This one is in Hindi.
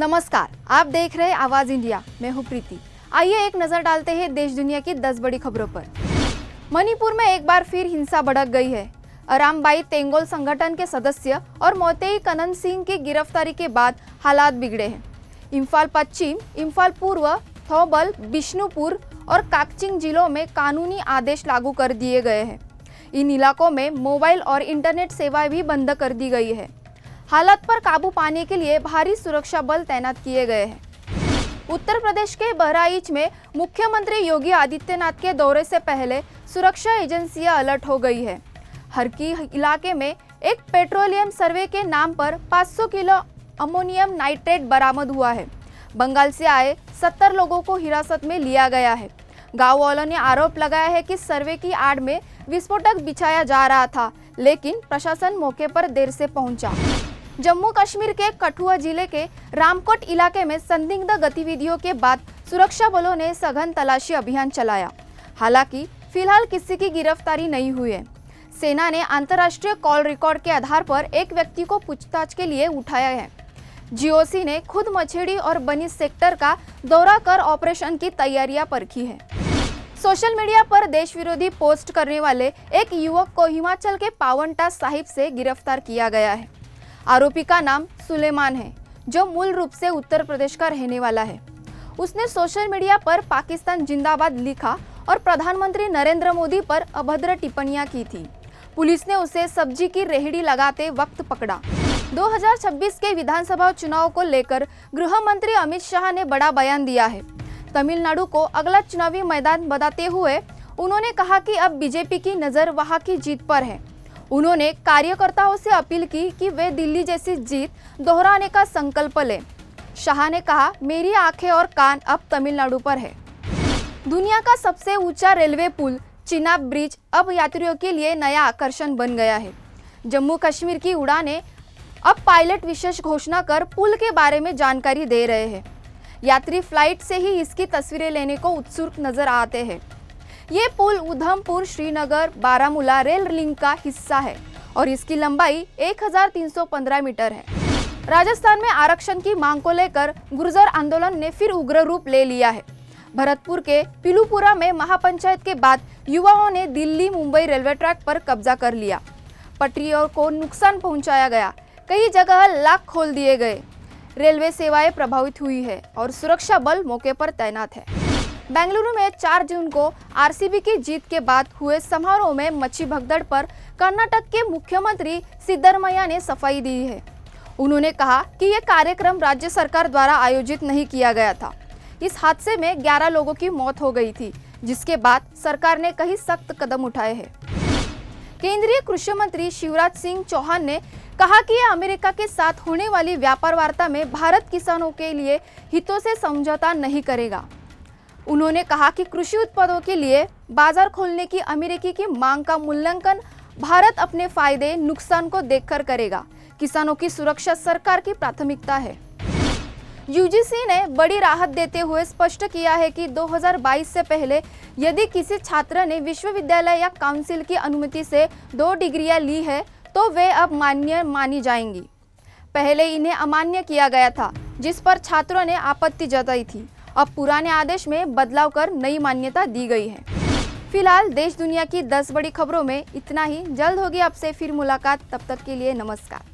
नमस्कार, आप देख रहे हैं आवाज इंडिया। मैं हूं प्रीति। आइए एक नजर डालते हैं देश दुनिया की 10 बड़ी खबरों पर। मणिपुर में एक बार फिर हिंसा भड़क गई है। अरामबाई तेंगोल संगठन के सदस्य और मोतेई कनन सिंह की गिरफ्तारी के बाद हालात बिगड़े हैं। इम्फाल पश्चिम, इम्फाल पूर्व, थौबल, बिष्णुपुर और काकचिंग जिलों में कानूनी आदेश लागू कर दिए गए हैं। इन इलाकों में मोबाइल और इंटरनेट सेवाएं भी बंद कर दी गई है। हालात पर काबू पाने के लिए भारी सुरक्षा बल तैनात किए गए हैं। उत्तर प्रदेश के बहराइच में मुख्यमंत्री योगी आदित्यनाथ के दौरे से पहले सुरक्षा एजेंसियां अलर्ट हो गई है। हरकी इलाके में एक पेट्रोलियम सर्वे के नाम पर 500 किलो अमोनियम नाइट्रेट बरामद हुआ है। बंगाल से आए 70 लोगों को हिरासत में लिया गया है। गांव वालों ने आरोप लगाया है कि सर्वे की आड़ में विस्फोटक बिछाया जा रहा था, लेकिन प्रशासन मौके पर देर से पहुंचा। जम्मू कश्मीर के कठुआ जिले के रामकोट इलाके में संदिग्ध गतिविधियों के बाद सुरक्षा बलों ने सघन तलाशी अभियान चलाया। हालांकि फिलहाल किसी की गिरफ्तारी नहीं हुई है। सेना ने अंतर्राष्ट्रीय कॉल रिकॉर्ड के आधार पर एक व्यक्ति को पूछताछ के लिए उठाया है। जीओसी ने खुद मछेड़ी और बनी सेक्टर का दौरा कर ऑपरेशन की तैयारियां परखी है। सोशल मीडिया पर देश विरोधी पोस्ट करने वाले एक युवक को हिमाचल के पावंटा साहिब से गिरफ्तार किया गया है। आरोपी का नाम सुलेमान है, जो मूल रूप से उत्तर प्रदेश का रहने वाला है। उसने सोशल मीडिया पर पाकिस्तान जिंदाबाद लिखा और प्रधानमंत्री नरेंद्र मोदी पर अभद्र टिप्पणियां की थी। पुलिस ने उसे सब्जी की रेहड़ी लगाते वक्त पकड़ा। 2026 के विधानसभा चुनाव को लेकर गृह मंत्री अमित शाह ने बड़ा बयान दिया है। तमिलनाडु को अगला चुनावी मैदान बताते हुए उन्होंने कहा कि अब बीजेपी की नज़र वहां की जीत पर है। उन्होंने कार्यकर्ताओं से अपील की कि वे दिल्ली जैसी जीत दोहराने का संकल्प लें। शाह ने कहा, मेरी आंखें और कान अब तमिलनाडु पर है। दुनिया का सबसे ऊंचा रेलवे पुल चिनाब ब्रिज अब यात्रियों के लिए नया आकर्षण बन गया है। जम्मू कश्मीर की उड़ानें अब पायलट विशेष घोषणा कर पुल के बारे में जानकारी दे रहे हैं। यात्री फ्लाइट से ही इसकी तस्वीरें लेने को उत्सुक नजर आते हैं। ये पुल उधमपुर श्रीनगर बारामूला रेल लिंक का हिस्सा है और इसकी लंबाई 1315 मीटर है। राजस्थान में आरक्षण की मांग को लेकर गुर्जर आंदोलन ने फिर उग्र रूप ले लिया है। भरतपुर के पिलूपुरा में महापंचायत के बाद युवाओं ने दिल्ली मुंबई रेलवे ट्रैक पर कब्जा कर लिया। पटरियों को नुकसान पहुंचाया गया, कई जगह लाख खोल दिए गए। रेलवे सेवाएं प्रभावित हुई है और सुरक्षा बल मौके पर तैनात है। बेंगलुरु में 4 जून को आरसीबी की जीत के बाद हुए समारोह में मची भगदड़ पर कर्नाटक के मुख्यमंत्री सिद्धरमैया ने सफाई दी है। उन्होंने कहा कि यह कार्यक्रम राज्य सरकार द्वारा आयोजित नहीं किया गया था। इस हादसे में 11 लोगों की मौत हो गई थी, जिसके बाद सरकार ने कई सख्त कदम उठाए हैं। केंद्रीय कृषि मंत्री शिवराज सिंह चौहान ने कहा कि यह अमेरिका के साथ होने वाली व्यापार वार्ता में भारत किसानों के लिए हितों से समझौता नहीं करेगा। उन्होंने कहा कि कृषि उत्पादों के लिए बाजार खोलने की अमेरिकी की मांग का मूल्यांकन भारत अपने फायदे नुकसान को देखकर करेगा। किसानों की सुरक्षा सरकार की प्राथमिकता है। यूजीसी ने बड़ी राहत देते हुए स्पष्ट किया है कि 2022 से पहले यदि किसी छात्र ने विश्वविद्यालय या काउंसिल की अनुमति से 2 डिग्रियां ली है तो वे अब मान्य मानी जाएंगी। पहले इन्हें अमान्य किया गया था, जिस पर छात्रों ने आपत्ति जताई थी। अब पुराने आदेश में बदलाव कर नई मान्यता दी गई है। फिलहाल देश दुनिया की 10 बड़ी खबरों में इतना ही। जल्द होगी आपसे फिर मुलाकात, तब तक के लिए नमस्कार।